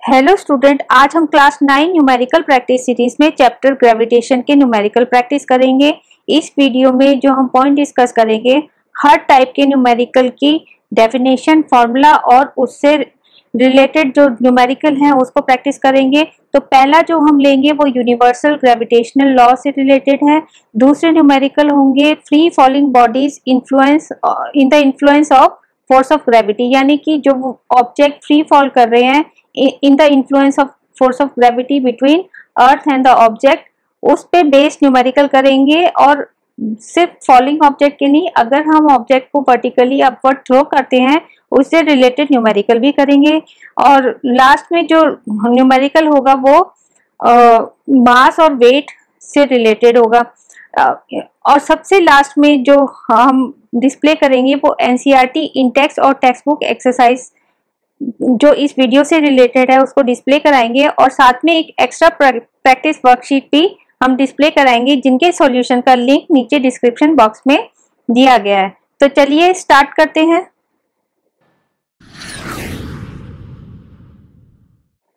Hello student, आज हम class 9 numerical practice series में चैप्टर ग्रेविटेशन के न्यूमेरिकल प्रैक्टिस करेंगे। इस वीडियो में जो हम पॉइंट डिस्कस करेंगे, हर टाइप के न्यूमेरिकल की डेफिनेशन, फॉर्मूला और उससे रिलेटेड जो न्यूमेरिकल हैं उसको प्रैक्टिस करेंगे। तो पहला जो हम लेंगे वो यूनिवर्सल ग्रेविटेशनल लॉ से रिलेटेड है। दूसरे न्यूमेरिकल होंगे free falling bodies influence in the influence of force of gravity, यानी कि जो ऑब्जेक्ट फ्री फॉल कर रहे हैं in the influence of force of gravity between earth and the object, उस पे बेस्ड न्यूमेरिकल करेंगे। और सिर्फ फॉलिंग ऑब्जेक्ट के नहीं, अगर हम ऑब्जेक्ट को वर्टिकली अपवर्ड थ्रो करते हैं उससे रिलेटेड न्यूमेरिकल भी करेंगे। और लास्ट में जो न्यूमेरिकल होगा वो मास और वेट से रिलेटेड होगा। और सबसे लास्ट में जो हम डिस्प्ले करेंगे वो एनसीईआरटी इन टेक्स्ट और टेक्स्ट बुक एक्सरसाइज जो इस वीडियो से रिलेटेड है उसको डिस्प्ले कराएंगे। और साथ में एक एक्स्ट्रा प्रैक्टिस वर्कशीट भी हम डिस्प्ले कराएंगे, जिनके सॉल्यूशन का लिंक नीचे डिस्क्रिप्शन बॉक्स में दिया गया है। तो चलिए स्टार्ट करते हैं।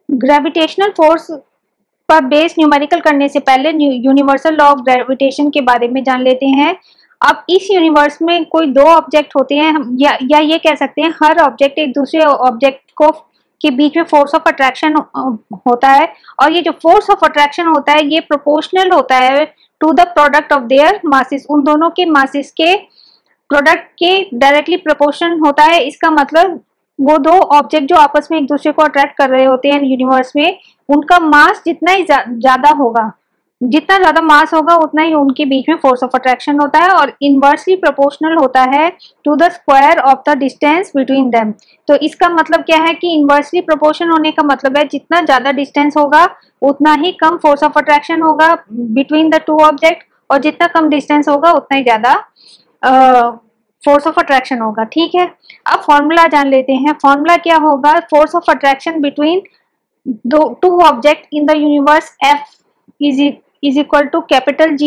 ग्रेविटेशनल फोर्स पर बेस न्यूमेरिकल करने से पहले यूनिवर्सल लॉ ऑफ ग्रेविटेशन के बारे में जान लेते हैं। अब इस यूनिवर्स में कोई दो ऑब्जेक्ट होते हैं, या ये कह सकते हैं हर ऑब्जेक्ट एक दूसरे ऑब्जेक्ट को के बीच में फोर्स ऑफ अट्रैक्शन होता है। और ये जो फोर्स ऑफ अट्रैक्शन होता है ये प्रोपोर्शनल होता है to the product of their masses, उन दोनों के मासेस के प्रोडक्ट के डायरेक्टली प्रोपोर्शन होता है। इसका मतलब वो दो ऑब्जेक्ट जो आपस में एक दूसरे को अट्रैक्ट कर रहे होते हैं यूनिवर्स में, उनका मास जितना ही ज्यादा होगा, जितना ज्यादा मास होगा उतना ही उनके बीच में फोर्स ऑफ अट्रैक्शन होता है। और इनवर्सली प्रोपोर्शनल होता है to the square of the distance between them. तो इसका मतलब क्या है कि इनवर्सली प्रोपोर्शन होने का मतलब है जितना ज्यादा डिस्टेंस होगा उतना ही कम फोर्स ऑफ अट्रैक्शन होगा बिटवीन द टू ऑब्जेक्ट, और जितना कम डिस्टेंस होगा उतना ही ज्यादा फोर्स ऑफ अट्रैक्शन होगा। ठीक है, अब फॉर्मूला जान लेते हैं। फॉर्मूला क्या होगा? Force of attraction between two object in the universe F is equal to capital G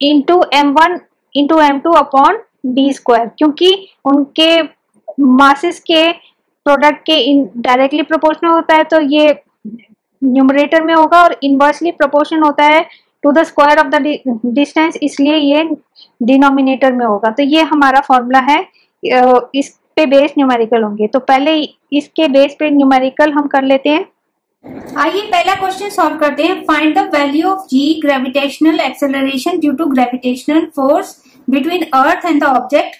into M1 into M2 upon D square, क्योंकि उनके मासेस के प्रोडक्ट के डायरेक्टली प्रोपोर्शनल होता है तो ये न्यूमरेटर में होगा, और इनवर्सली प्रोपोर्शन होता है to the square of the distance, इसलिए ये डिनोमिनेटर में होगा। तो ये हमारा फॉर्मूला है, इस पे बेस न्यूमेरिकल होंगे। तो पहले इसके बेस पे न्यूमेरिकल हम कर लेते हैं। आइए पहला क्वेश्चन सॉल्व करते हैं। Find the value of g gravitational acceleration due to gravitational force between earth and the object.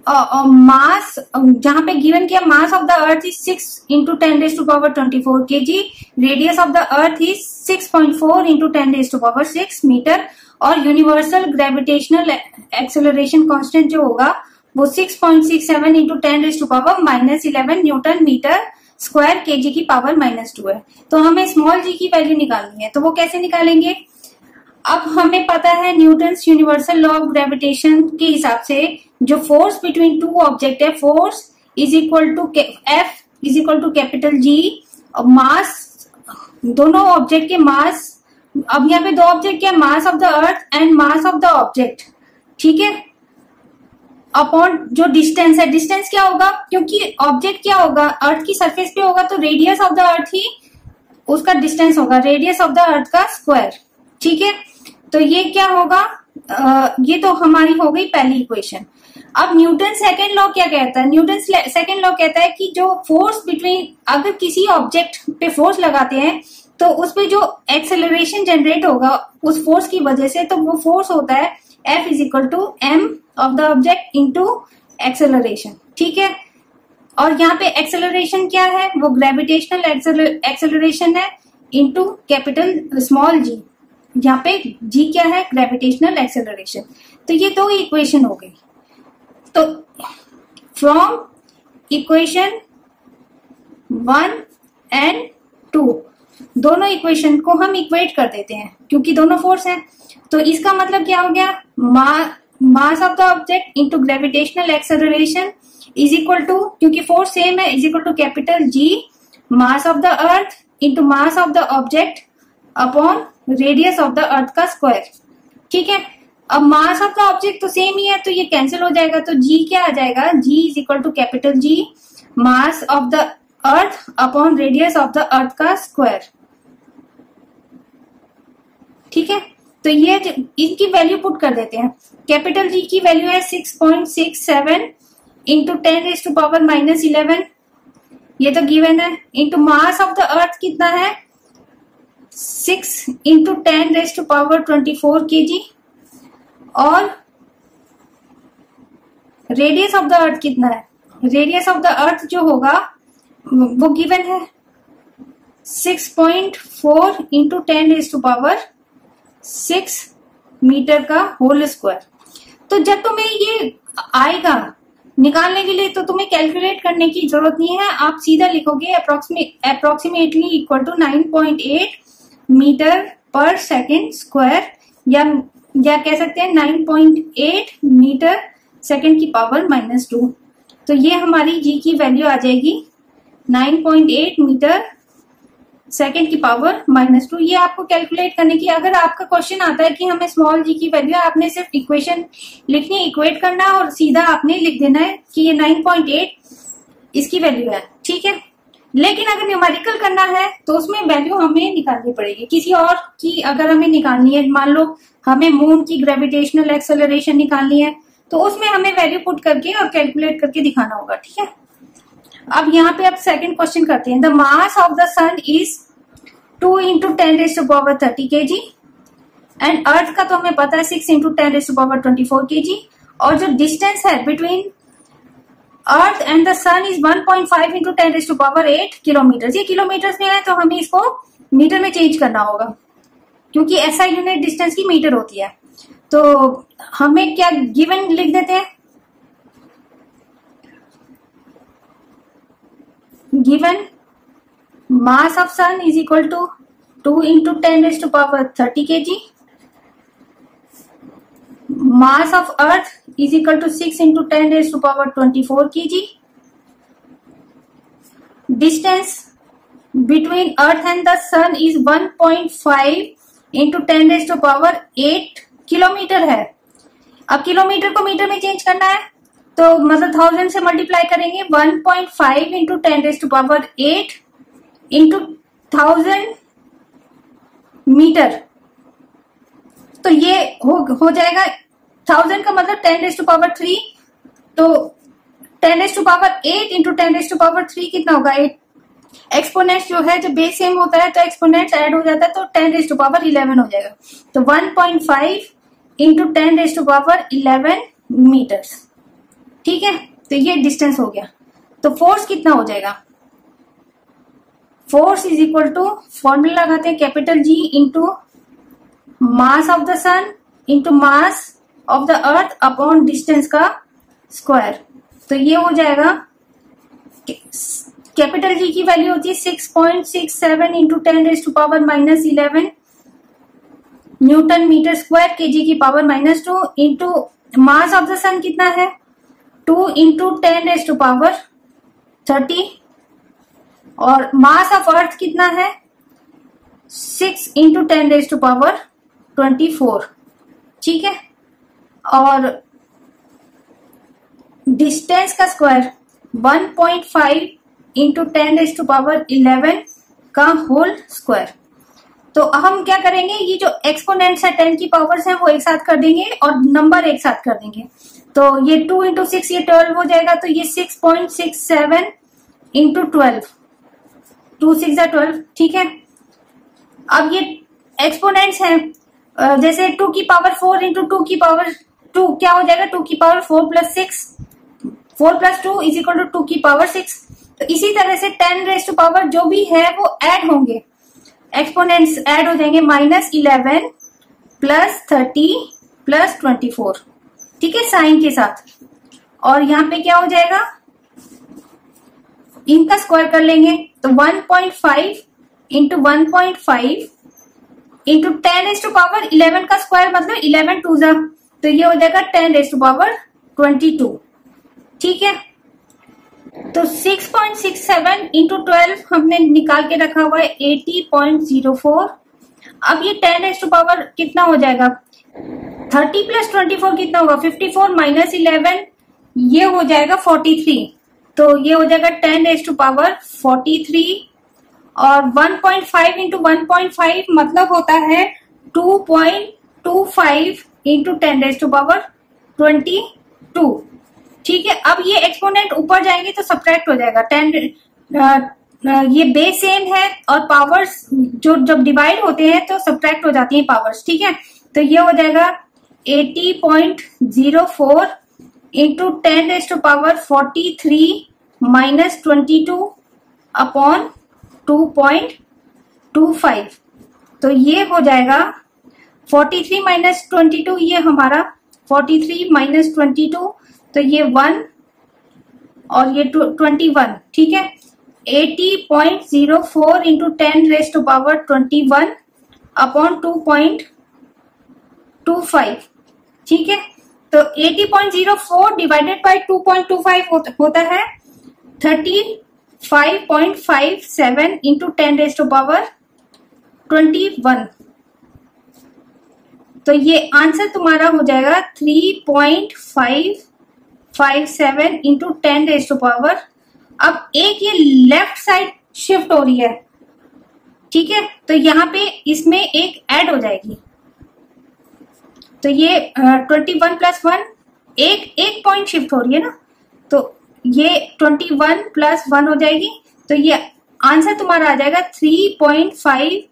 Mass जहां पे गिवन किया, mass of the earth is 6 into 10⁻24 kg, radius of the earth is 6.4 into 10⁻6 metre, और universal gravitational acceleration constant जो होगा वो 6.67 into 10⁻11 newton metre square KG की power -2 है। तो हमें स्मॉल जी की वैल्यू निकालनी है, तो वो कैसे निकालेंगे? अब हमें पता है Newton's universal law of gravitation के हिसाब से जो फोर्स बिटवीन टू ऑब्जेक्ट है, force is equal to F is equal to capital G, mass दोनों ऑब्जेक्ट के मास। अब यहाँ पे दो ऑब्जेक्ट क्या, मास of the earth and mass of the object, ठीक है, अपॉन जो डिस्टेंस है। डिस्टेंस क्या होगा, क्योंकि ऑब्जेक्ट क्या होगा, अर्थ की सरफेस पे होगा, तो रेडियस ऑफ द अर्थ ही उसका डिस्टेंस होगा, रेडियस ऑफ द अर्थ का स्क्वायर। ठीक है, तो ये क्या होगा, ये तो हमारी हो गई पहली इक्वेशन। अब न्यूटन सेकेंड लॉ क्या कहता है? न्यूटन सेकेंड लॉ कहता है कि जो फोर्स बिटवीन, अगर किसी ऑब्जेक्ट पे फोर्स लगाते हैं तो उसपे जो एक्सेलरेशन जनरेट होगा उस फोर्स की वजह से, तो वो फोर्स होता है F is equal to M of the object into acceleration. ठीक है, और यहाँ पे एक्सेलरेशन क्या है, वो ग्रेविटेशनल एक्सेलरेशन है इंटू कैपिटल स्मॉल g, यहाँ पे g क्या है, ग्रेविटेशनल एक्सेलरेशन। तो ये दो इक्वेशन हो गई। तो फ्रॉम इक्वेशन 1 एंड 2 दोनों इक्वेशन को हम इक्वेट कर देते हैं, क्योंकि दोनों फोर्स हैं। तो इसका मतलब क्या हो गया, mass of the object into gravitational acceleration is equal to, क्योंकि फोर्स सेम है, is equal to capital G mass of the earth into mass of the object upon radius of the earth का square. ठीक है, अब mass of the object तो same ही है तो ये कैंसिल हो जाएगा, तो G क्या आ जाएगा, G is equal to capital G mass of the earth upon radius of the earth का स्क्वायर। ठीक है, तो ये इनकी वैल्यू पुट कर देते हैं। कैपिटल जी की वैल्यू है 6.67 इंटू 10⁻⁻11, ये तो गिवन है, इंटू मास ऑफ द अर्थ कितना है 6 इंटू 10⁻24 kg, और रेडियस ऑफ द अर्थ कितना है, रेडियस ऑफ द अर्थ जो होगा वो गिवन है 6.4 इंटू 10⁻6 मीटर का होल स्क्वायर। तो जब तुम्हें ये आएगा निकालने के लिए तो तुम्हें कैलकुलेट करने की जरूरत नहीं है, आप सीधा लिखोगे approximately equal to 9.8 metre per second square, या कह सकते हैं 9.8 मीटर सेकेंड की पावर -2। तो ये हमारी जी की वैल्यू आ जाएगी 9.8 मीटर सेकेंड की पावर -2। ये आपको कैलकुलेट करने की, अगर आपका क्वेश्चन आता है कि हमें स्मॉल जी की वैल्यू, आपने सिर्फ इक्वेशन लिखनी है, इक्वेट करना और सीधा आपने लिख देना है कि ये 9.8 इसकी वैल्यू है। ठीक है, लेकिन अगर न्यूमेरिकल करना है तो उसमें वैल्यू हमें निकालनी पड़ेगी किसी और की। अगर हमें निकालनी है, मान लो हमें मून की ग्रेविटेशनल एक्सेलरेशन निकालनी है, तो उसमें हमें वैल्यू पुट करके और कैलकुलेट करके दिखाना होगा। ठीक है, अब यहाँ पे अब सेकंड क्वेश्चन करते हैं। The mass of the sun is 2 into 10⁻30 kg and earth का तो हमें पता है 6 इंटू 10⁻24 kg, और जो डिस्टेंस है between earth and the sun is 1.5 into 10⁸ kilometre. ये किलोमीटर में है तो हमें इसको मीटर में चेंज करना होगा, क्योंकि ऐसा यूनिट डिस्टेंस की मीटर होती है। तो हमें क्या गिवन लिख देते हैं, given mass of sun is equal to 2 into 10⁻30 kg, mass of earth is equal to 6 into 10⁻24 kg, distance between earth and the sun is 1.5 into 10⁸ kilometre है। अब किलोमीटर को मीटर में चेंज करना है तो मतलब 1000 से मल्टीप्लाई करेंगे, 1.5 इंटू 10⁸ इंटू 1000 मीटर, तो ये हो जाएगा 1000 का मतलब 10⁻3, तो 10⁸ इंटू 10⁻3 कितना होगा 8। एक्सपोनेंट जो है, जब बेस सेम होता है तो एक्सपोनेंट ऐड हो जाता है, तो 10⁻11 हो जाएगा। तो 1.5 इंटू 10⁻11 मीटर्स। ठीक है, तो ये डिस्टेंस हो गया। तो फोर्स कितना हो जाएगा, force is equal to, formula लगाते हैं, capital G into mass of the sun into mass of the earth upon distance का स्क्वायर। तो ये हो जाएगा, कैपिटल जी की वैल्यू होती है 6.67 into 10⁻11 newton metre square KG की power -2, into mass of the sun कितना है 2 इंटू 10⁻30, और मास ऑफ अर्थ कितना है 6 इंटू 10⁻24। ठीक है, और डिस्टेंस का स्क्वायर 1.5 इंटू 10⁻11 का होल स्क्वायर। तो हम क्या करेंगे, ये जो एक्सपोनेंट्स है 10 की पावर्स हैं वो एक साथ कर देंगे और नंबर एक साथ कर देंगे। तो ये 2 इंटू 6 ये 12 हो जाएगा, तो ये 6.67 इंटू 12, 2 6 12। ठीक है, अब ये एक्सपोनेंट्स हैं, जैसे 2 की पावर 4 इंटू 2 की पावर 2 क्या हो जाएगा, 2 की power 4 plus 6, 4 plus 2 is equal to 2 की पावर 6। तो इसी तरह से 10⁻⁻ जो भी है वो ऐड होंगे, एक्सपोनेंट्स ऐड हो जाएंगे, -11 प्लस 30 प्लस 24। ठीक है, साइन के साथ, और यहाँ पे क्या हो जाएगा, इनका स्क्वायर कर लेंगे, तो 1.5 इंटू 1.5 इंटू 10⁻11 का स्क्वायर मतलब 11 2 जा, तो ये हो जाएगा 10⁻22। ठीक है, तो 6.67 इंटू 12 हमने निकाल के रखा हुआ है 80.04। अब ये 10⁻ कितना हो जाएगा, 30 प्लस 24 कितना होगा 54 -11, ये हो जाएगा 43। तो ये हो जाएगा 10⁻43 और 1.5 इंटू 1.5 मतलब होता है 2.25 इंटू 10⁻22। ठीक है, अब ये एक्सपोनेंट ऊपर जाएंगे तो सब्ट्रैक्ट हो जाएगा। 10 ये बेस सेम है और पावर्स जो जब डिवाइड होते हैं तो सब्ट्रैक्ट हो जाती हैं पावर्स। ठीक है, तो ये हो जाएगा 80.04 इंटू 10⁻43 माइनस 22 अपॉन 2.25। तो ये हो जाएगा 43 माइनस 22, ये हमारा 43 माइनस 22, तो ये 1 और ये 21। ठीक है, 80.04 इंटू 10⁻21 अपॉन 2.25। ठीक है, तो 80.04 डिवाइडेड बाय 2.25 होता है 35.57 इंटू 10⁻21। तो ये आंसर तुम्हारा हो जाएगा 3.557 इंटू 10⁻। अब एक ये लेफ्ट साइड शिफ्ट हो रही है। ठीक है, तो यहाँ पे इसमें एक ऐड हो जाएगी, तो ये 21 प्लस 1 एक पॉइंट शिफ्ट हो रही है ना, तो ये 21 प्लस 1 हो जाएगी। तो ये आंसर तुम्हारा आ जाएगा 3.5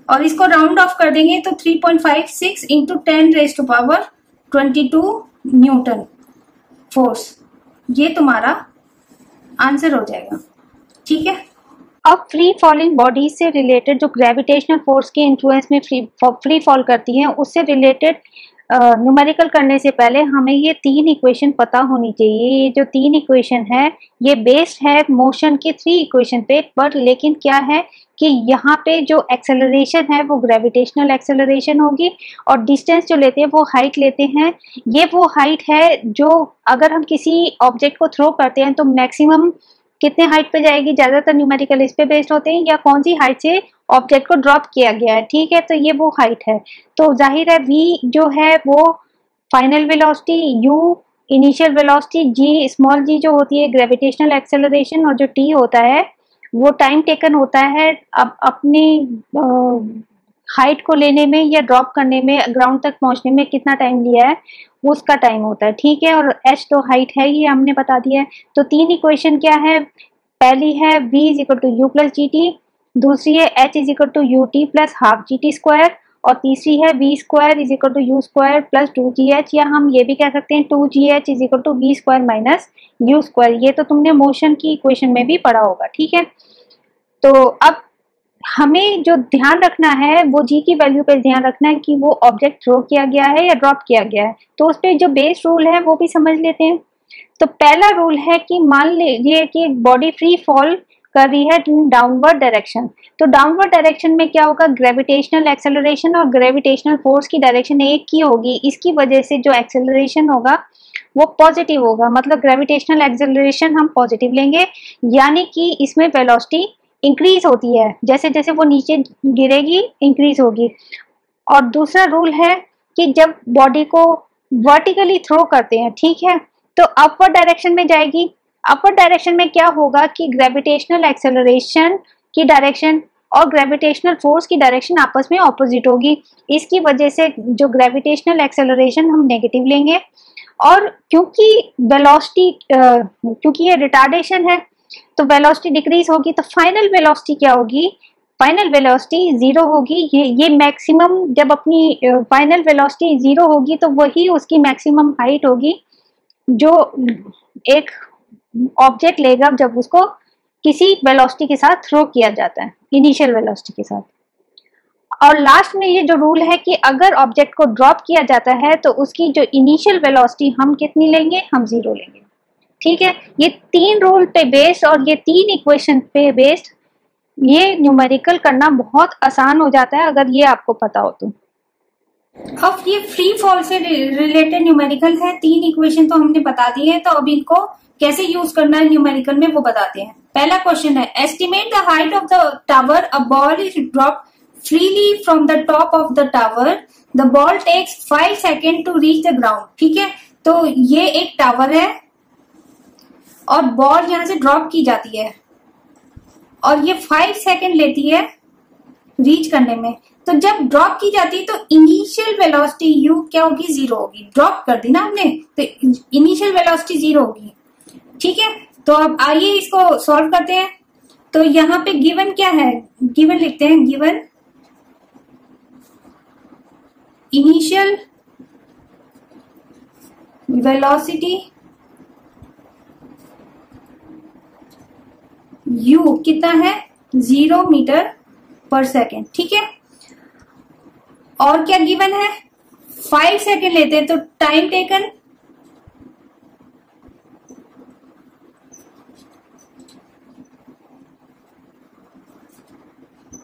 और इसको राउंड ऑफ कर देंगे तो 3.56 इंटू 10⁻22 न्यूटन फोर्स, ये तुम्हारा आंसर हो जाएगा। ठीक है, अब फ्री फॉलिंग बॉडी से रिलेटेड जो ग्रेविटेशनल फोर्स के इन्फ्लुएंस में फ्री फॉल करती हैं उससे रिलेटेड न्यूमेरिकल करने से पहले हमें ये 3 इक्वेशन पता होनी चाहिए। ये जो 3 इक्वेशन है ये बेस्ड है मोशन के 3 इक्वेशन पे, पर लेकिन क्या है कि यहाँ पे जो एक्सेलरेशन है वो ग्रेविटेशनल एक्सेलरेशन होगी और डिस्टेंस जो लेते हैं वो हाइट लेते हैं। ये वो हाइट है जो अगर हम किसी ऑब्जेक्ट को थ्रो करते हैं तो मैक्सिमम कितने हाइट पे जाएगी, ज्यादातर न्यूमेरिकल इस पे बेस्ड होते हैं, या कौन सी हाइट से ऑब्जेक्ट को ड्रॉप किया गया है। ठीक है, तो ये वो हाइट है। तो जाहिर है v जो है वो final velocity, u initial velocity, g small g जो होती है ग्रेविटेशनल एक्सेलरेशन, और जो t होता है वो टाइम टेकन होता है अब अपनी हाइट को लेने में या ड्रॉप करने में, ग्राउंड तक पहुंचने में कितना टाइम लिया है उसका टाइम होता है। ठीक है, और h तो हाइट है, ये हमने बता दिया है। तो 3 इक्वेशन क्या है, पहली है v = u + gt, दूसरी है h = ut + half gt square, और तीसरी है v² = u² + 2gh, या हम ये भी कह सकते हैं 2gh = v² - u²। ये तो तुमने मोशन की इक्वेशन में भी पढ़ा होगा। ठीक है, तो अब हमें जो ध्यान रखना है वो g की वैल्यू पर ध्यान रखना है कि वो ऑब्जेक्ट थ्रो किया गया है या ड्रॉप किया गया है। तो उस पर जो बेस रूल है वो भी समझ लेते हैं। तो पहला रूल है कि मान लीजिए कि एक बॉडी फ्री फॉल कर रही है डाउनवर्ड डायरेक्शन, तो डाउनवर्ड डायरेक्शन में क्या होगा, ग्रेविटेशनल एक्सेलरेशन और ग्रेविटेशनल फोर्स की डायरेक्शन एक ही होगी। इसकी वजह से जो एक्सेलरेशन होगा वो पॉजिटिव होगा, मतलब ग्रेविटेशनल एक्सेलरेशन हम पॉजिटिव लेंगे, यानी कि इसमें वेलोसिटी इंक्रीज होती है, जैसे जैसे वो नीचे गिरेगी इंक्रीज होगी। और दूसरा रूल है कि जब बॉडी को वर्टिकली थ्रो करते हैं, ठीक है, तो अपवर्ड डायरेक्शन में जाएगी। अपवर्ड डायरेक्शन में क्या होगा कि ग्रेविटेशनल एक्सेलरेशन की डायरेक्शन और ग्रेविटेशनल फोर्स की डायरेक्शन आपस में ऑपोजिट होगी। इसकी वजह से जो ग्रेविटेशनल एक्सेलरेशन हम नेगेटिव लेंगे, और क्योंकि वेलोसिटी क्योंकि ये रिटार्डेशन है तो वेलोसिटी डिक्रीज होगी, तो फाइनल वेलोसिटी क्या होगी, फाइनल वेलोसिटी 0 होगी। ये मैक्सिमम जब अपनी फाइनल वेलोसिटी 0 होगी तो वही उसकी मैक्सिमम हाइट होगी जो एक ऑब्जेक्ट लेगा जब उसको किसी वेलोसिटी के साथ थ्रो किया जाता है, इनिशियल वेलोसिटी के साथ। और लास्ट में ये जो रूल है कि अगर ऑब्जेक्ट को ड्रॉप किया जाता है तो उसकी जो इनिशियल वेलोसिटी हम कितनी लेंगे, हम 0 लेंगे। ठीक है, ये 3 रूल पे बेस्ड और ये 3 इक्वेशन पे बेस्ड ये न्यूमेरिकल करना बहुत आसान हो जाता है अगर ये आपको पता हो तो। अब ये फ्री फॉल से रिलेटेड न्यूमेरिकल है, 3 इक्वेशन तो हमने बता दी है, तो अब इनको कैसे यूज करना है न्यूमेरिकल में वो बताते हैं। पहला क्वेश्चन है, estimate the height of the tower, a ball is drop freely from the top of the tower, the ball takes 5 second to reach the ground. ठीक है, तो ये एक टावर है और बॉल यहां से ड्रॉप की जाती है और ये 5 सेकेंड लेती है रीच करने में। तो जब ड्रॉप की जाती है तो इनिशियल वेलोसिटी यू क्या होगी, 0 होगी। ड्रॉप कर दी ना हमने तो इनिशियल वेलोसिटी 0 होगी। ठीक है, तो अब आइए इसको सॉल्व करते हैं। तो यहाँ पे गिवन क्या है, गिवन लिखते हैं, गिवन इनिशियल वेलोसिटी u कितना है, 0 मीटर पर सेकेंड। ठीक है, और क्या गिवन है, 5 सेकेंड लेते हैं तो time taken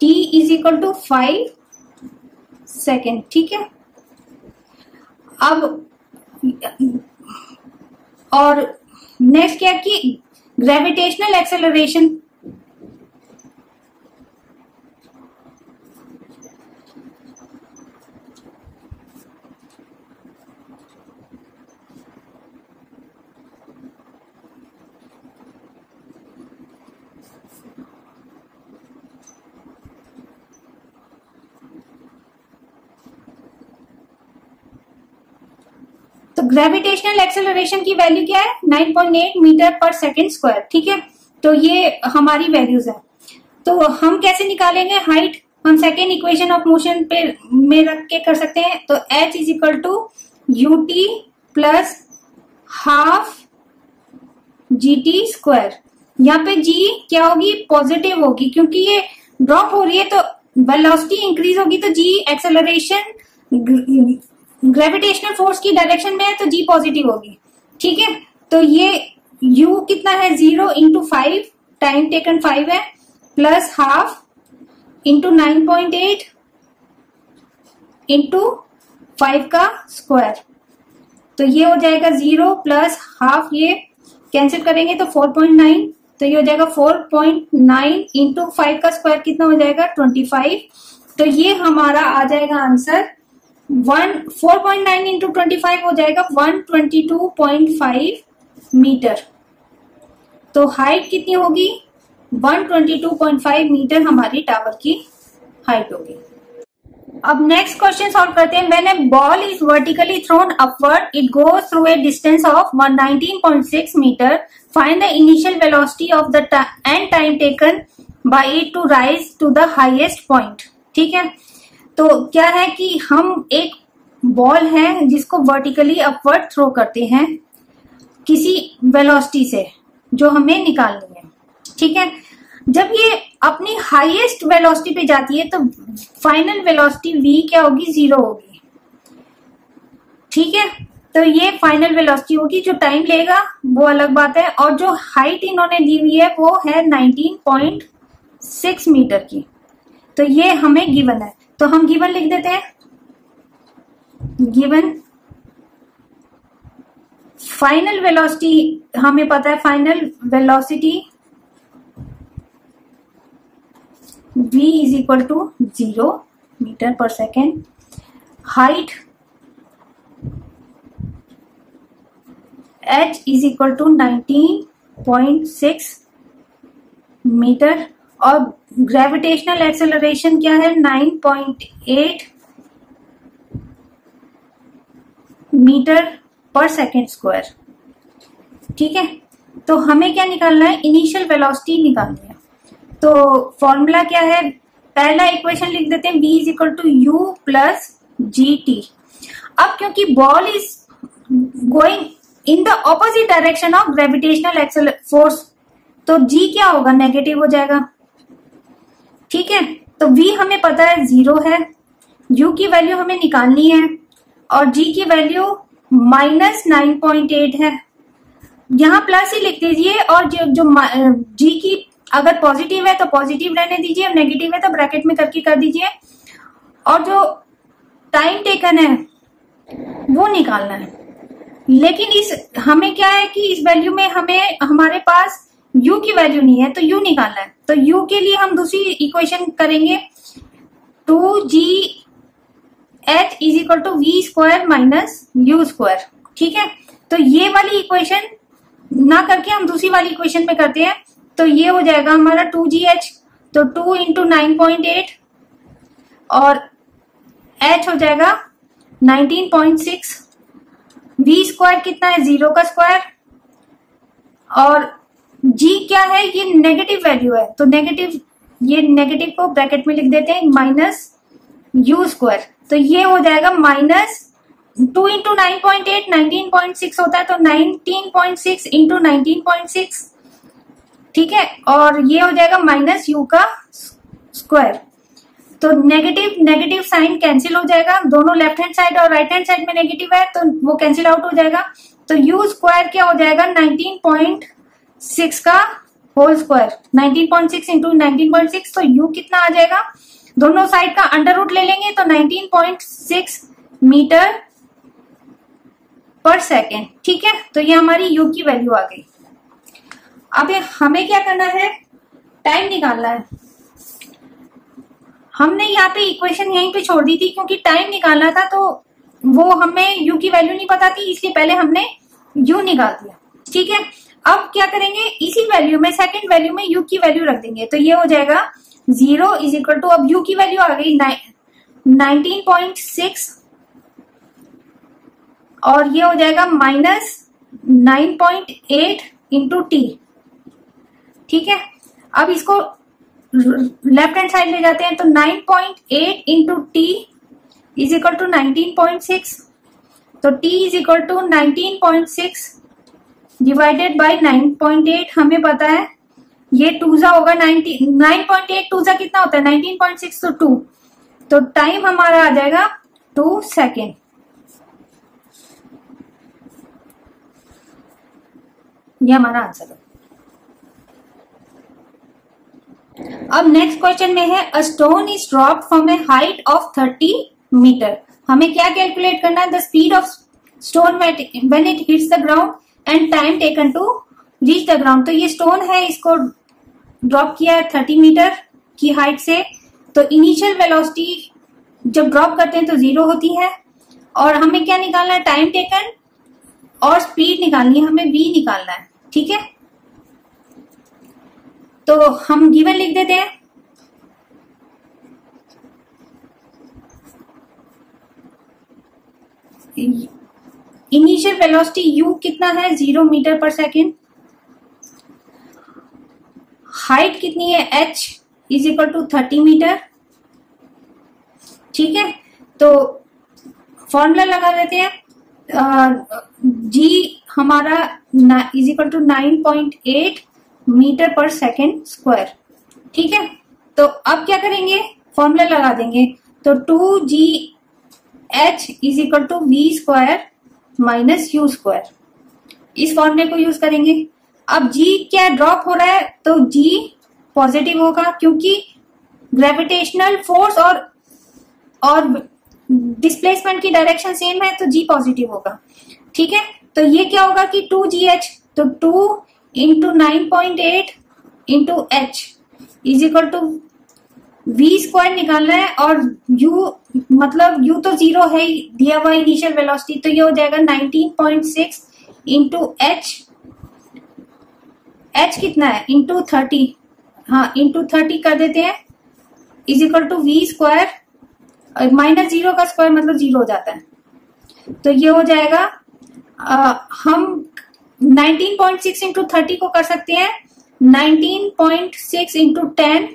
t is equal to 5 second. ठीक है, अब और नेक्स्ट क्या कि ग्रेविटेशनल एक्सेलरेशन, तो ग्रेविटेशनल एक्सेलरेशन की वैल्यू क्या है, 9.8 मीटर पर सेकेंड स्क्वायर। ठीक है, तो ये हमारी वैल्यूज है। तो हम कैसे निकालेंगे हाइट, हम सेकेंड इक्वेशन ऑफ मोशन पे में रख के कर सकते हैं। तो h is equal to u t plus half g t square. यहाँ पे g क्या होगी, पॉजिटिव होगी, क्योंकि ये ड्रॉप हो रही है तो वेलोसिटी इंक्रीज होगी, तो g एक्सेलरेशन ग्रेविटेशनल फोर्स की डायरेक्शन में है तो g पॉजिटिव होगी। ठीक है, तो ये u कितना है, 0 इंटू 5, टाइम टेकन 5 है, प्लस हाफ इंटू 9.8 इंटू 5 का स्क्वायर। तो ये हो जाएगा 0 प्लस हाफ, ये कैंसिल करेंगे तो 4.9, तो ये हो जाएगा 4.9 इंटू 5 का स्क्वायर कितना हो जाएगा, 25। तो ये हमारा आ जाएगा आंसर 4.9 इंटू 25 हो जाएगा 122.5 मीटर। तो हाइट कितनी होगी, 122.5 मीटर हमारी टावर की हाइट होगी। अब नेक्स्ट क्वेश्चन सॉल्व करते हैं। When a ball is vertically thrown upward it goes through a distance of 119.6 metre, find the initial velocity of the and time taken by it to rise to the highest point. ठीक है, तो क्या है कि हम एक ball है जिसको वर्टिकली अपवर्ड थ्रो करते हैं किसी वेलोसिटी से जो हमें निकालनी है। ठीक है, जब ये अपनी हाईएस्ट वेलोसिटी पे जाती है तो फाइनल वेलोसिटी v क्या होगी, 0 होगी। ठीक है, तो ये फाइनल वेलोसिटी होगी, जो टाइम लेगा वो अलग बात है, और जो हाइट इन्होंने दी हुई है वो है 19.6 मीटर की। तो ये हमें गिवन है, तो हम गिवन लिख देते हैं, गिवन फाइनल वेलोसिटी हमें पता है, final velocity v is equal to 0 metre per second, height h is equal to 19.6 metre, और ग्रेविटेशनल एक्सेलरेशन क्या है, 9.8 मीटर पर सेकेंड स्क्वायर। ठीक है, तो हमें क्या निकालना है, इनिशियल वेलोसिटी निकालनी है। तो फॉर्मूला क्या है, पहला इक्वेशन लिख देते हैं, v is equal to u plus g t. अब क्योंकि ball is going in the opposite direction of gravitational force, तो g क्या होगा, नेगेटिव हो जाएगा। ठीक है, तो v हमें पता है 0 है, u की वैल्यू हमें निकालनी है, और g की वैल्यू -9.8 है। यहाँ प्लस ही लिख दीजिए, और जो g की अगर पॉजिटिव है तो पॉजिटिव रहने दीजिए, और नेगेटिव है तो ब्रैकेट में करके कर दीजिए, और जो टाइम टेकन है वो निकालना है। लेकिन इस हमें क्या है कि इस वैल्यू में हमें हमारे पास u की वैल्यू नहीं है, तो u निकालना है। तो u के लिए हम दूसरी इक्वेशन करेंगे, 2gh is equal to v square minus u square. ठीक है, तो ये वाली इक्वेशन ना करके हम दूसरी वाली इक्वेशन में करते हैं। तो ये हो जाएगा हमारा 2GH, तो 2 इंटू 9.8 और H हो जाएगा 19.6। V स्क्वायर कितना है, 0 का स्क्वायर, और G क्या है, ये नेगेटिव वैल्यू है, तो नेगेटिव, ये नेगेटिव को ब्रैकेट में लिख देते हैं, माइनस U स्क्वायर। तो ये हो जाएगा माइनस 2 इंटू 9.8 19.6 होता है, तो 19.6 इंटू 19.6, ठीक है, और ये हो जाएगा माइनस U का स्क्वायर। तो नेगेटिव नेगेटिव साइन कैंसिल हो जाएगा, दोनों लेफ्ट हैंड साइड और राइट हैंड साइड में नेगेटिव है, तो वो कैंसिल आउट हो जाएगा। तो U स्क्वायर क्या हो जाएगा, 19.6 का होल स्क्वायर, 19.6 इंटू 19.6, तो U कितना आ जाएगा, दोनों साइड का अंडर रूट ले लेंगे, तो 19.6 मीटर पर सेकेंड, ठीक है। तो ये हमारी U की वैल्यू आ गई। अब हमें क्या करना है, टाइम निकालना है। हमने यहाँ पे इक्वेशन यहीं पे छोड़ दी थी, क्योंकि टाइम निकालना था, तो वो हमें U की वैल्यू नहीं पता थी, इसलिए पहले हमने U निकाल दिया, ठीक है। अब क्या करेंगे, इसी वैल्यू में, सेकंड वैल्यू में U की वैल्यू रख देंगे, तो ये हो जाएगा 0 इज इक्वल टू, अब U की वैल्यू आ गई 19.6 और ये हो जाएगा माइनस 9.8 इंटू टी, ठीक है। अब इसको लेफ्ट हैंड साइड ले जाते हैं, तो 9.8 into t is equal to 19.6, तो टी is equal to 19.6 divided by 9.8, हमें पता है ये टूजा होगा, 9.8 टूजा कितना होता है, 19.6, तो 2, तो टाइम हमारा आ जाएगा 2 सेकेंड। ये हमारा आंसर है। अब नेक्स्ट क्वेश्चन में है, a stone is dropped from a height of 30 metre. हमें क्या कैलकुलेट करना है, the speed of stone when it hits the ground and time taken to reach the ground. तो ये स्टोन है, इसको ड्रॉप किया है 30 मीटर की हाइट से, तो इनिशियल वेलोसिटी जब ड्रॉप करते हैं तो 0 होती है, और हमें क्या निकालना है, टाइम टेकन और स्पीड निकालनी है, हमें v निकालना है, ठीक है। तो हम गिवन लिख देते हैं, इनिशियल वेलोसिटी u कितना है, 0 मीटर पर सेकेंड, हाइट कितनी है, h is equal to 30 metre, ठीक है। तो फॉर्मूला लगा लेते हैं, g हमारा is equal to 9.8 metre per second square, ठीक है। तो अब क्या करेंगे, फॉर्मूला लगा देंगे, तो 2gh is equal to v square minus u square, इस फॉर्मूले को यूज करेंगे। अब g क्या ड्रॉप हो रहा है, तो g पॉजिटिव होगा, क्योंकि ग्रेविटेशनल फोर्स और डिस्प्लेसमेंट की डायरेक्शन सेम है, तो g पॉजिटिव होगा, ठीक है। तो ये क्या होगा कि 2gh, तो 2 into 9.8 into h is equal to v square निकालना है, और u मतलब u तो 0 है दिया हुआ इनिशियल वेलोसिटी, तो ये हो जाएगा 19.6 इंटू h कितना है, इंटू 30, हाँ इंटू 30 कर देते हैं, is equal to v square, minus 0 का स्क्वायर मतलब 0 हो जाता है, तो ये हो जाएगा हम 19.6 इंटू 30 को कर सकते हैं 19.6 इंटू 10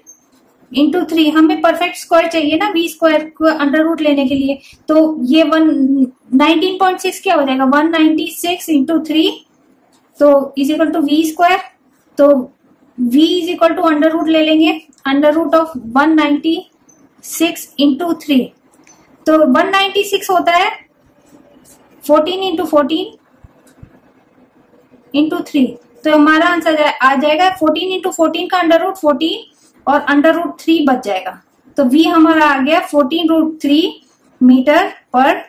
इंटू 3, हमें परफेक्ट स्क्वायर चाहिए ना v स्क्वायर को अंडर रूट लेने के लिए, तो ये 19.6 क्या हो जाएगा, 196 इंटू 3, तो is equal to v square, तो v is equal to under root ले लेंगे, अंडर रूट ऑफ 196 इंटू 3, तो 196 होता है 14 इंटू 14 इंटू 3, तो हमारा आंसर आ जाएगा 14 इंटू 14 का अंडर रूट 14 और अंडर रूट 3 बच जाएगा, तो v हमारा आ गया 14√3 मीटर पर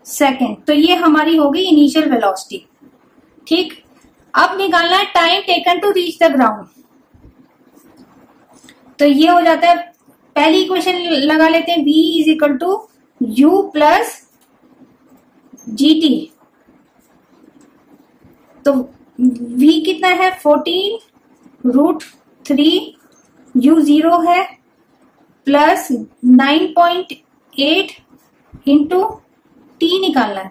सेकेंड। तो ये हमारी होगी इनिशियल वेलोसिटी, ठीक। अब निकालना है time taken to reach the ground, तो ये हो जाता है, पहली इक्वेशन लगा लेते हैं, v is equal to u plus gt, तो v कितना है 14√3, u 0 है, प्लस 9.8 इंटू t निकालना है।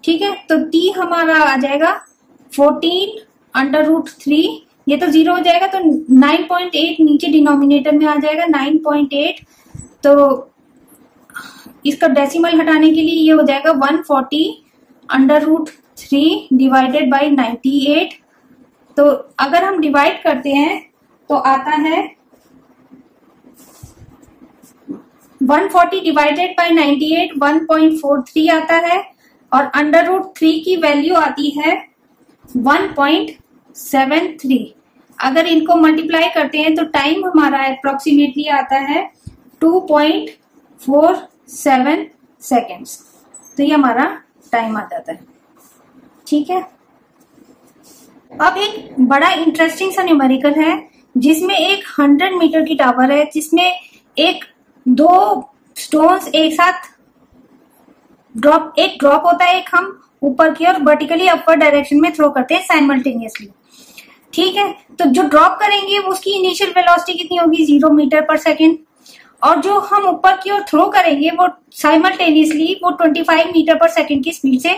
ठीक है, तो t हमारा आ जाएगा 14√3, ये तो 0 हो जाएगा, तो 9.8 नीचे डिनोमिनेटर में आ जाएगा 9.8, तो इसका डेसिमल हटाने के लिए ये हो जाएगा 140√3 डिवाइडेड बाई 98। तो अगर हम डिवाइड करते हैं तो आता है 140 डिवाइडेड बाई 98 1.43 आता है, और √3 की वैल्यू आती है 1.73। अगर इनको मल्टीप्लाई करते हैं तो टाइम हमारा अप्रोक्सीमेटली आता है 2.47 सेकेंड्स। तो ये हमारा टाइम आ जाता है। ठीक है, अब एक बड़ा इंटरेस्टिंग सा न्यूमेरिकल है जिसमें एक 100 मीटर की टावर है, जिसमें दो स्टोन्स एक साथ ड्रॉप होता है, एक हम ऊपर की और वर्टिकली अपवर्ड डायरेक्शन में थ्रो करते हैं साइमल्टेनियसली। ठीक है, तो जो ड्रॉप करेंगे उसकी इनिशियल वेलोसिटी कितनी होगी 0 मीटर पर सेकेंड, और जो हम ऊपर की ओर थ्रो करेंगे वो साइमल्टेनियसली वो 25 मीटर पर सेकेंड की स्पीड से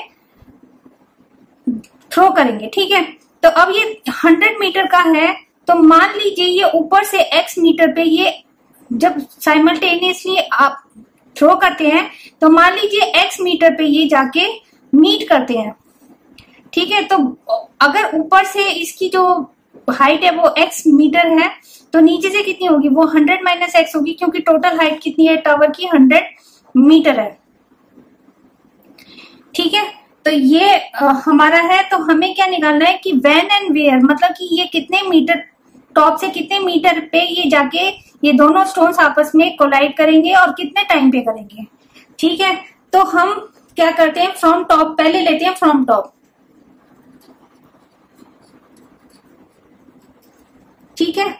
थ्रो करेंगे। ठीक है, तो अब ये 100 मीटर का है, तो मान लीजिए ये ऊपर से x मीटर पे ये जब साइमल्टेनियसली आप थ्रो करते हैं तो मान लीजिए x मीटर पे ये जाके मीट करते हैं। ठीक है, तो अगर ऊपर से इसकी जो हाइट है वो x मीटर है, तो नीचे से कितनी होगी वो 100 माइनस x होगी, क्योंकि टोटल हाइट कितनी है टावर की 100 मीटर है। ठीक है, तो ये हमारा है, तो हमें क्या निकालना है कि व्हेन एंड वेयर, मतलब कि ये कितने मीटर टॉप से कितने मीटर पे ये जाके ये दोनों स्टोन्स आपस में कोलाइड करेंगे और कितने टाइम पे करेंगे। ठीक है, तो हम क्या करते हैं फ्रॉम टॉप पहले लेते हैं, फ्रॉम टॉप। ठीक है,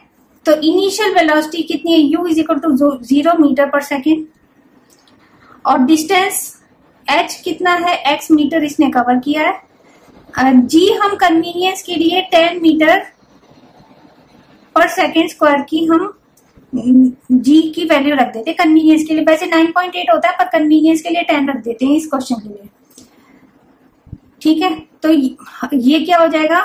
तो इनिशियल वेलोसिटी कितनी है u is equal to 0 metre per second, और डिस्टेंस h कितना है x मीटर इसने कवर किया है। g हम कन्वीनियंस के लिए 10 मीटर पर सेकेंड स्क्वायर की हम g की वैल्यू रख देते हैं कन्वीनियंस के लिए। वैसे 9.8 होता है पर कन्वीनियंस के लिए 10 रख देते हैं इस क्वेश्चन के लिए। ठीक है, तो ये क्या हो जाएगा,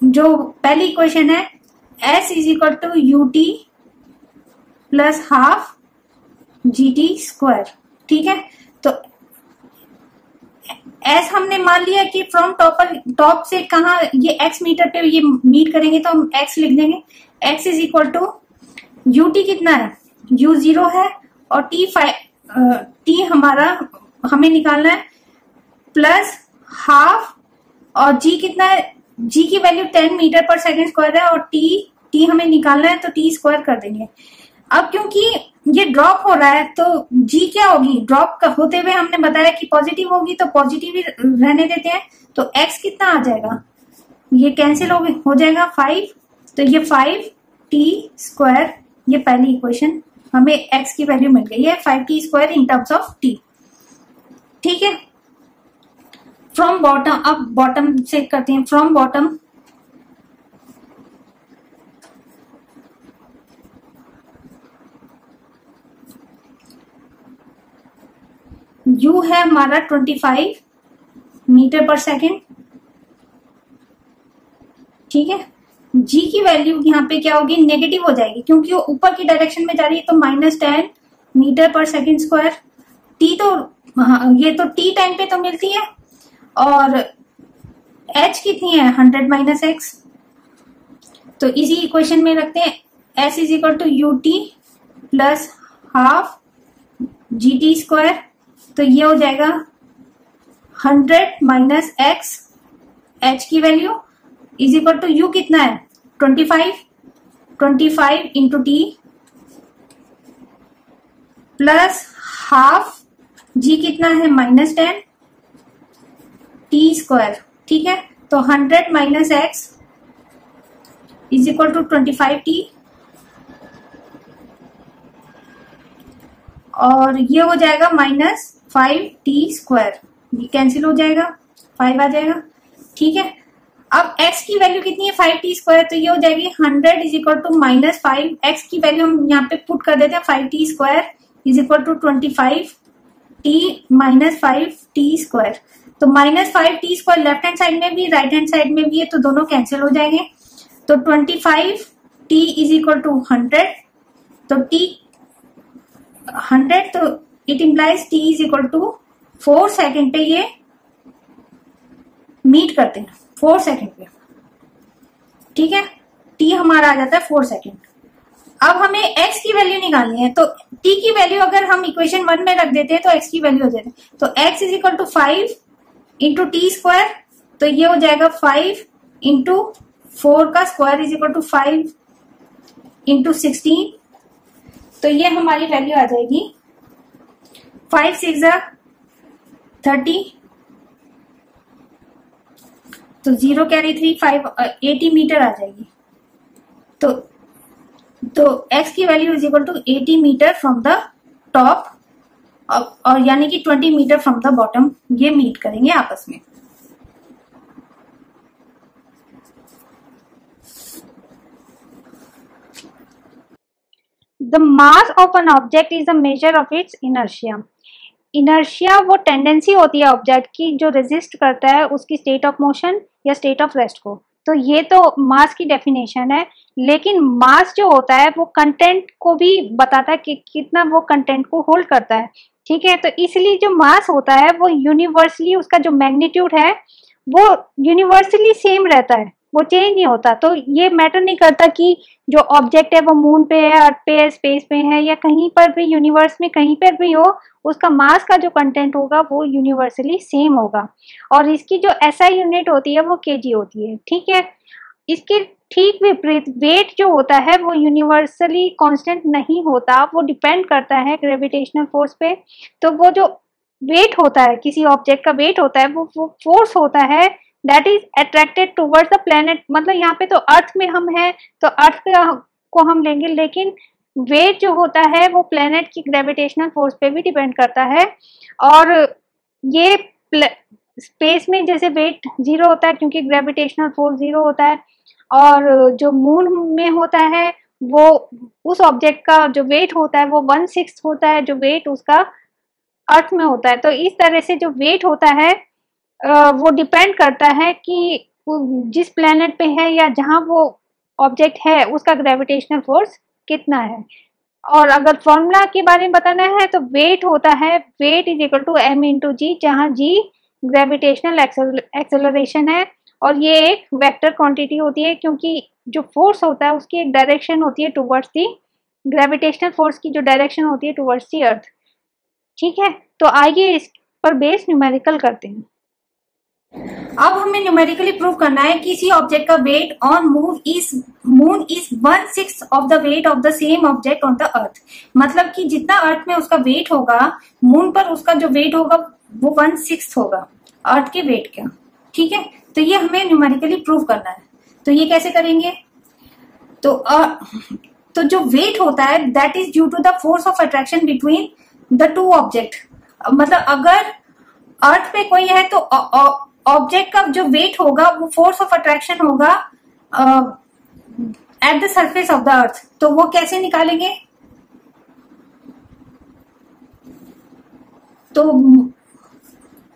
जो पहली इक्वेशन है s is equal to ut plus half gt square. ठीक है, तो s हमने मान लिया कि फ्रॉम टॉप से कहा ये x मीटर पे ये मीट करेंगे, तो हम x लिख देंगे। x is equal to ut कितना है u 0 है, और t हमारा हमें निकालना है प्लस हाफ, और g कितना है, g की value 10 metre per second square है, और t हमें निकालना है तो t स्क्वायर कर देंगे। अब क्योंकि ये ड्रॉप हो रहा है तो g क्या होगी, ड्रॉप होते हुए हमने बताया कि पॉजिटिव होगी, तो पॉजिटिव ही रहने देते हैं। तो x कितना आ जाएगा, ये कैंसिल हो जाएगा 5, तो ये 5t स्क्वायर, ये पहली इक्वेशन हमें x की वैल्यू मिल गई है 5t square in terms of t। ठीक है, फ्रॉम बॉटम, अब बॉटम से करते हैं, फ्रॉम बॉटम u है हमारा 25 मीटर पर सेकेंड। ठीक है, g की वैल्यू यहाँ पे क्या होगी, नेगेटिव हो जाएगी, क्योंकि वो ऊपर की डायरेक्शन में जा रही है, तो -10 metre per second square. t तो ये तो t टाइम पे तो मिलती है, और h कितनी है 100 माइनस x, तो इसी इक्वेशन में रखते हैं s is equal to ut plus half gt square. तो ये हो जाएगा 100 माइनस x, h की value is equal to u कितना है 25 into t plus half, g कितना है -10 t स्क्वायर। ठीक है, तो 100 minus x is equal to 25t, और ये हो जाएगा -5t स्क्वायर, ये कैंसिल हो जाएगा, 5 आ जाएगा, ठीक है। अब x की वैल्यू कितनी है 5t², तो ये हो जाएगी 100 इज इक्वल टू -5। x की वैल्यू हम यहाँ पे पुट कर देते हैं 5t² is equal to 25t - 5t²। तो -5t² लेफ्ट हैंड साइड में भी राइट हैंड साइड में भी है, तो दोनों कैंसिल हो जाएंगे। तो 25t इज इक्वल टू 100, तो t 100, तो it implies t is equal to 4 second पे ये मीट करते हैं, 4 सेकेंड पे, ठीक है। t हमारा आ जाता है 4 सेकेंड। अब हमें x की वैल्यू निकालनी है, तो t की वैल्यू अगर हम इक्वेशन 1 में रख देते हैं तो x की वैल्यू हो जाती है, तो x is equal to 5 into t², तो ये हो जाएगा 5 इंटू 4 का square is equal to 5 into 16, तो ये हमारी वैल्यू आ जाएगी 5 6 30, तो 0 कैरी 3 5 80 मीटर आ जाएगी। तो x की value is equal to 80 metre from the top, और यानी कि 20 मीटर फ्रॉम द बॉटम, ये मीट करेंगे आपस में। The mass of an object is a measure of its inertia. Inertia वो टेंडेंसी होती है ऑब्जेक्ट की जो रेजिस्ट करता है उसकी स्टेट ऑफ मोशन या स्टेट ऑफ रेस्ट को। तो ये तो मास की डेफिनेशन है, लेकिन मास जो होता है वो कंटेंट को भी बताता है कि कितना वो कंटेंट को होल्ड करता है, ठीक है। तो इसलिए जो मास होता है वो यूनिवर्सली, उसका जो मैग्नीट्यूड है वो यूनिवर्सली सेम रहता है, वो चेंज नहीं होता। तो ये मैटर नहीं करता कि जो ऑब्जेक्ट है वो मून पे है, अर्थ पे है, स्पेस पे है, या कहीं पर भी यूनिवर्स में कहीं पर भी हो, उसका मास का जो कंटेंट होगा वो यूनिवर्सली सेम होगा। और इसकी जो एसआई यूनिट होती है वो केजी होती है, ठीक है। इसके ठीक विपरीत वेट जो होता है वो यूनिवर्सली कांस्टेंट नहीं होता, वो डिपेंड करता है ग्रेविटेशनल फोर्स पे। तो वो जो वेट होता है, किसी ऑब्जेक्ट का वेट होता है, वो फोर्स होता है that is attracted towards the planet. मतलब यहाँ पे तो अर्थ में हम हैं तो अर्थ को हम लेंगे, लेकिन वेट जो होता है वो प्लेनेट की ग्रेविटेशनल फोर्स पे भी डिपेंड करता है। और ये स्पेस में जैसे वेट 0 होता है क्योंकि ग्रेविटेशनल फोर्स 0 होता है, और जो मून में होता है वो उस ऑब्जेक्ट का जो वेट होता है वो 1/6 होता है जो वेट उसका अर्थ में होता है। तो इस तरह से जो वेट होता है वो डिपेंड करता है कि जिस प्लेनेट पे है या जहाँ वो ऑब्जेक्ट है उसका ग्रेविटेशनल फोर्स कितना है। और अगर फॉर्मूला के बारे में बताना है तो वेट होता है, weight is equal to m into G, जहाँ जी ग्रेविटेशनल एक्सेलरेशन है, और ये एक वेक्टर क्वांटिटी होती है क्योंकि जो फोर्स होता है उसकी एक डायरेक्शन होती है टुवर्ड्स दी, ग्रेविटेशनल फोर्स की जो डायरेक्शन होती है टुवर्ड्स दी अर्थ, ठीक है। तो आइए इस पर बेस न्यूमेरिकल करते हैं। अब हमें न्यूमेरिकली प्रूव करना है कि किसी ऑब्जेक्ट का weight on moon is 1/6 of the weight of the same object on the earth. मतलब कि जितना अर्थ में उसका वेट होगा, मून पर उसका जो वेट होगा वो 1/6 होगा अर्थ के वेट का, ठीक है। तो ये हमें न्यूमेरिकली प्रूव करना है। तो ये कैसे करेंगे? तो जो वेट होता है that is due to the force of attraction between the two object. मतलब अगर अर्थ पे कोई है तो ऑब्जेक्ट का जो वेट होगा वो फोर्स ऑफ अट्रैक्शन होगा at the surface of the earth. तो वो कैसे निकालेंगे? तो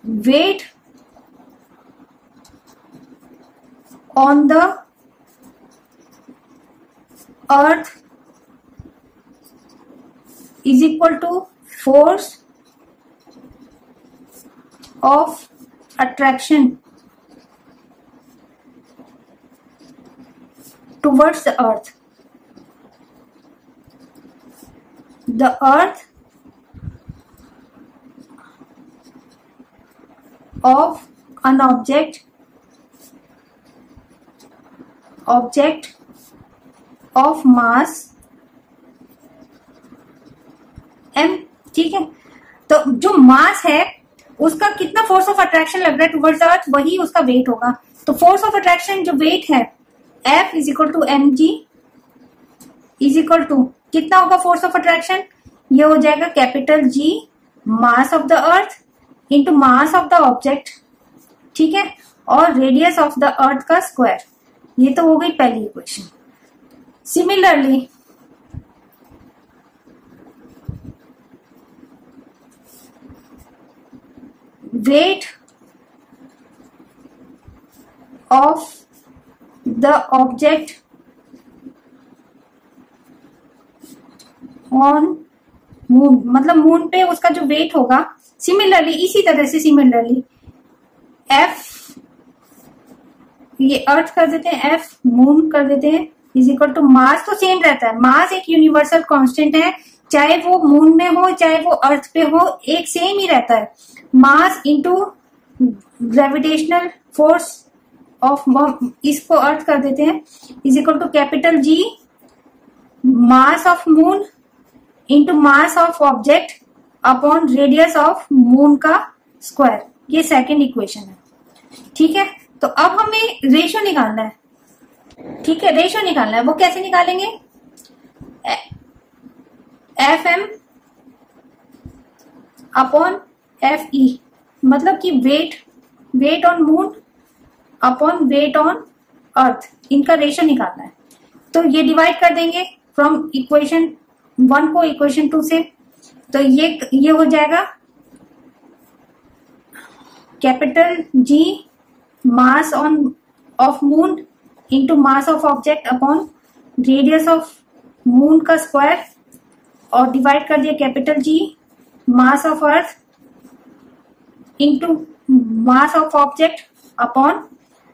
weight on the earth is equal to force of attraction towards the earth. The earth of an object of mass m, ठीक है। तो जो मास है उसका कितना फोर्स ऑफ अट्रैक्शन लग रहा है टुवर्ड्स अर्थ, वही उसका वेट होगा। तो फोर्स ऑफ अट्रैक्शन जो वेट है F is equal to mg is equal to कितना होगा फोर्स ऑफ अट्रैक्शन? ये हो जाएगा capital G mass of the earth into mass of the object, ठीक है, और रेडियस ऑफ द अर्थ का स्क्वायर। ये तो हो गई पहली equation. Similarly weight of the object on moon, मतलब मून पे उसका जो वेट होगा, सिमिलरली इसी तरह से सिमिलरली एफ, ये अर्थ कर देते हैं, एफ मून कर देते हैं, इज इक्वल टू मास तो सेम रहता है, मास एक यूनिवर्सल कांस्टेंट है, चाहे वो मून में हो चाहे वो अर्थ पे हो, एक सेम ही रहता है। Mass into gravitational force of, इसको अर्थ कर देते हैं, is equal to capital G mass of moon into mass of object upon radius of moon का स्क्वायर। ये सेकेंड इक्वेशन है। ठीक है, तो अब हमें रेशियो निकालना है। ठीक है, रेशियो निकालना है, वो कैसे निकालेंगे? F M upon F E, मतलब कि weight on moon upon weight on earth, इनका रेशियो निकालना है। तो ये डिवाइड कर देंगे फ्रॉम इक्वेशन 1 को इक्वेशन 2 से, तो ये हो जाएगा capital G mass of moon into mass of object upon radius of moon का स्क्वायर, और डिवाइड कर दिया capital G mass of earth into mass of object upon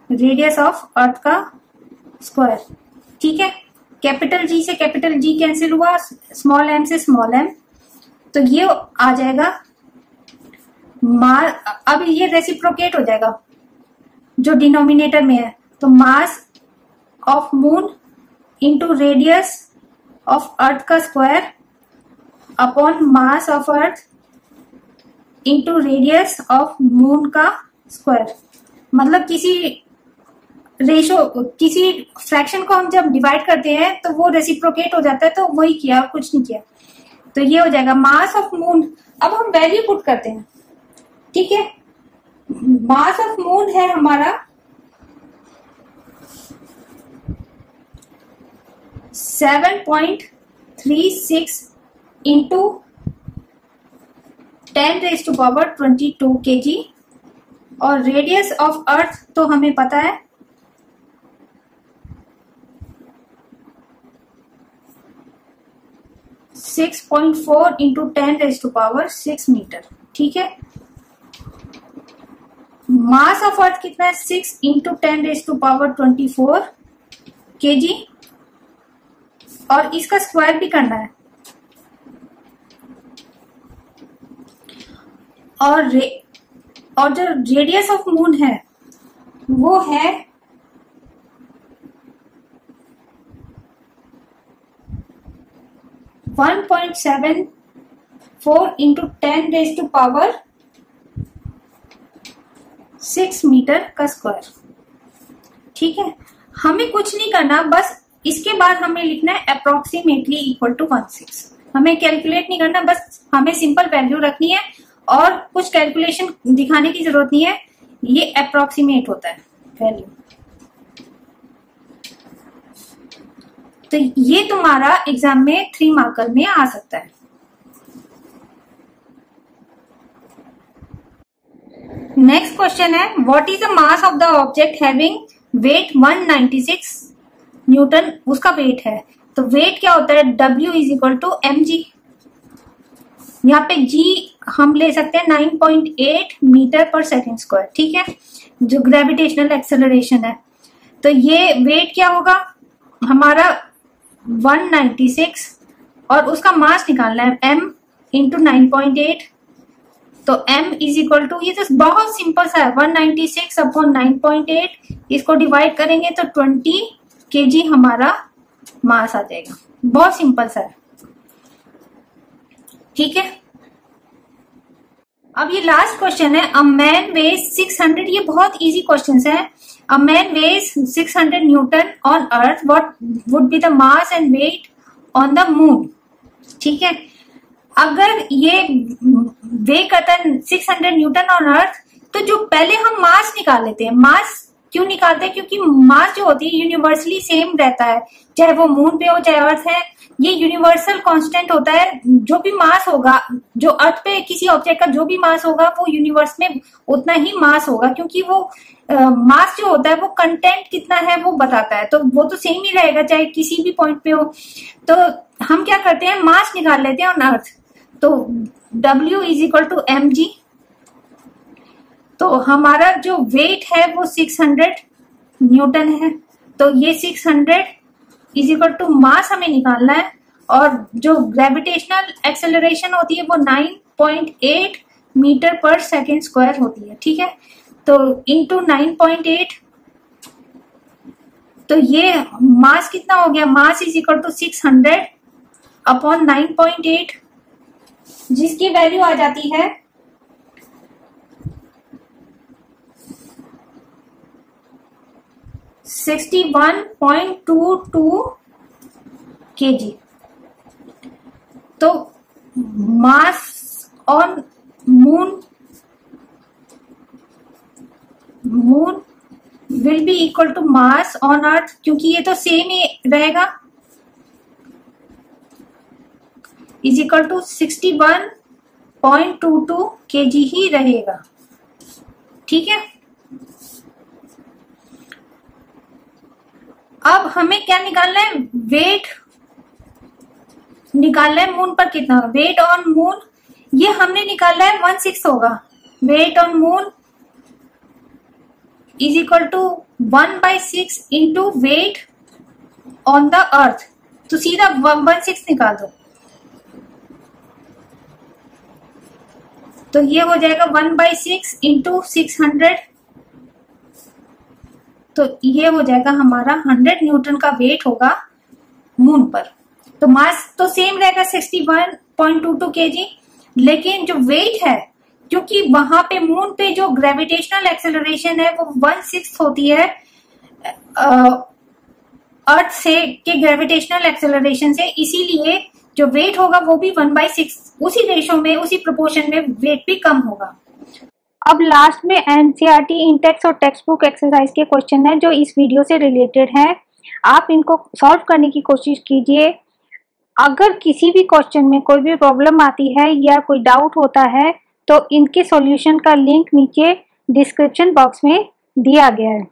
radius of earth का स्क्वायर। ठीक है, कैपिटल जी से capital G cancel हुआ, small M से स्मॉल एम, तो ये आ जाएगा अब ये रेसिप्रोकेट हो जाएगा जो डिनोमिनेटर में है, तो mass of moon into radius of earth का square upon mass of earth into radius of moon का स्क्वायर। मतलब किसी किसी फ्रैक्शन को हम जब डिवाइड करते हैं तो वो रेसिप्रोकेट हो जाता है, तो वही किया, कुछ नहीं किया। तो ये हो जाएगा मास ऑफ मून। अब हम वैल्यू पुट करते हैं। ठीक है, मास ऑफ मून है हमारा 7.36 इंटू 10⁻22 kg, और रेडियस ऑफ अर्थ तो हमें पता है 6.4 इंटू 10⁻6 मीटर। ठीक है, मास ऑफ अर्थ कितना है 6 इंटू 10⁻24 kg, और इसका स्क्वायर भी करना है, और जो रेडियस ऑफ मून है वो है 1.74 इंटू 10⁻6 मीटर का स्क्वायर। ठीक है, हमें कुछ नहीं करना, बस इसके बाद हमें लिखना है अप्रोक्सीमेटली इक्वल टू 16। हमें कैलकुलेट नहीं करना, बस हमें सिंपल वैल्यू रखनी है और कुछ कैलकुलेशन दिखाने की जरूरत नहीं है, ये अप्रोक्सीमेट होता है वैल्यू। तो ये तुम्हारा एग्जाम में 3 मार्कर में आ सकता है। नेक्स्ट क्वेश्चन है, what is the mass of the object having weight 196 newton, उसका वेट है। तो वेट क्या होता है, W is equal to mg। यहाँ पे g हम ले सकते हैं 9.8 मीटर पर सेकेंड स्क्वायर। ठीक है, जो ग्रेविटेशनल एक्सेलरेशन है। तो ये वेट क्या होगा हमारा 196, और उसका मास निकालना है m इंटू 9.8। तो m इज इक्वल टू, ये तो बहुत सिंपल सा है, 196 अपॉन 9.8, इसको डिवाइड करेंगे तो 20 kg हमारा मास आ जाएगा। बहुत सिंपल सा है। ठीक है, अब ये लास्ट क्वेश्चन है, अ मैन वेज 600, ये बहुत इजी क्वेश्चन है। A man weighs 600 newton on earth, what would be the mass and weight on the moon. ठीक है, अगर ये वे करता है 600 न्यूटन ऑन अर्थ, तो जो पहले हम मास निकाल लेते हैं, मास क्यों निकालते हैं? क्योंकि मास जो होती है यूनिवर्सली सेम रहता है, चाहे वो मून पे हो चाहे अर्थ है, ये यूनिवर्सल कांस्टेंट होता है। जो भी मास होगा, जो अर्थ पे किसी ऑब्जेक्ट का जो भी मास होगा वो यूनिवर्स में उतना ही मास होगा, क्योंकि वो मास जो होता है वो कंटेंट कितना है वो बताता है, तो वो तो सेम ही रहेगा चाहे किसी भी पॉइंट पे हो। तो हम क्या करते हैं, मास निकाल लेते हैं ऑन अर्थ। तो W = mg। तो हमारा जो वेट है वो 600 न्यूटन है, तो ये 600 = मास हमें निकालना है। और जो ग्रेविटेशनल एक्सेलरेशन होती है वो 9.8 मीटर पर सेकेंड स्क्वायर होती है, ठीक है। तो इंटू 9.8, तो ये मास कितना हो गया, मास = 600 अपॉन 9.8, जिसकी वैल्यू आ जाती है 61.22 kg। तो mass on moon will be equal to mass on earth, क्योंकि ये तो सेम ही रहेगा, = 61.22 kg ही रहेगा, ठीक है। अब हमें क्या निकालना है, वेट निकालना है मून पर कितना, वेट ऑन मून ये हमने निकालना है 1/6 होगा। Weight on moon = 1/6 into weight on the earth, तो सीधा 1/6 निकाल दो, तो ये हो जाएगा 1/6 इंटू 600, तो ये हो जाएगा हमारा 100 न्यूटन का वेट होगा मून पर। तो मास तो सेम रहेगा 61.22 kg, लेकिन जो वेट है, क्योंकि वहां पे मून पे जो ग्रेविटेशनल एक्सेलरेशन है वो 1/6 होती है अर्थ से के ग्रेविटेशनल एक्सेलरेशन से, इसीलिए जो वेट होगा वो भी 1/6 उसी रेशो में, उसी प्रोपोर्शन में वेट भी कम होगा। अब लास्ट में एनसीईआरटी इंटेक्स और टेक्स्ट बुक एक्सरसाइज के क्वेश्चन है जो इस वीडियो से रिलेटेड है, आप इनको सॉल्व करने की कोशिश कीजिए। अगर किसी भी क्वेश्चन में कोई भी प्रॉब्लम आती है या कोई डाउट होता है तो इनके सॉल्यूशन का लिंक नीचे डिस्क्रिप्शन बॉक्स में दिया गया है।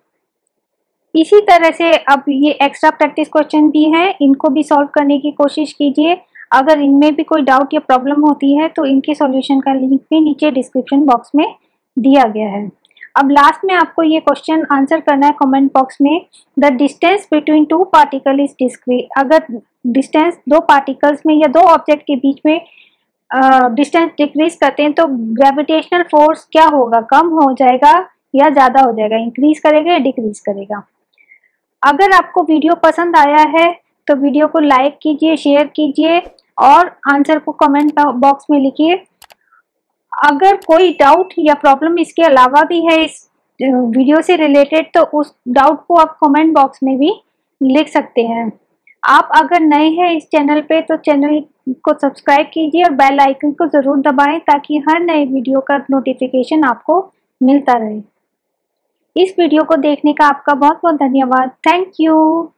इसी तरह से अब ये एक्स्ट्रा प्रैक्टिस क्वेश्चन भी हैं, इनको भी सॉल्व करने की कोशिश कीजिए। अगर इनमें भी कोई डाउट या प्रॉब्लम होती है तो इनके सॉल्यूशन का लिंक भी नीचे डिस्क्रिप्शन बॉक्स में दिया गया है। अब लास्ट में आपको ये क्वेश्चन आंसर करना है कमेंट बॉक्स में, the distance between two particle is decrease. अगर डिस्टेंस दो पार्टिकल्स में या दो ऑब्जेक्ट के बीच में डिस्टेंस डिक्रीज करते हैं तो ग्रेविटेशनल फोर्स क्या होगा, कम हो जाएगा या ज्यादा हो जाएगा, इंक्रीज करेगा या डिक्रीज करेगा। अगर आपको वीडियो पसंद आया है तो वीडियो को लाइक कीजिए, शेयर कीजिए और आंसर को कमेंट बॉक्स में लिखिए। अगर कोई डाउट या प्रॉब्लम इसके अलावा भी है इस वीडियो से रिलेटेड तो उस डाउट को आप कमेंट बॉक्स में भी लिख सकते हैं। आप अगर नए हैं इस चैनल पे तो चैनल को सब्सक्राइब कीजिए और बेल आइकन को जरूर दबाएं ताकि हर नए वीडियो का नोटिफिकेशन आपको मिलता रहे। इस वीडियो को देखने का आपका बहुत बहुत धन्यवाद। Thank you.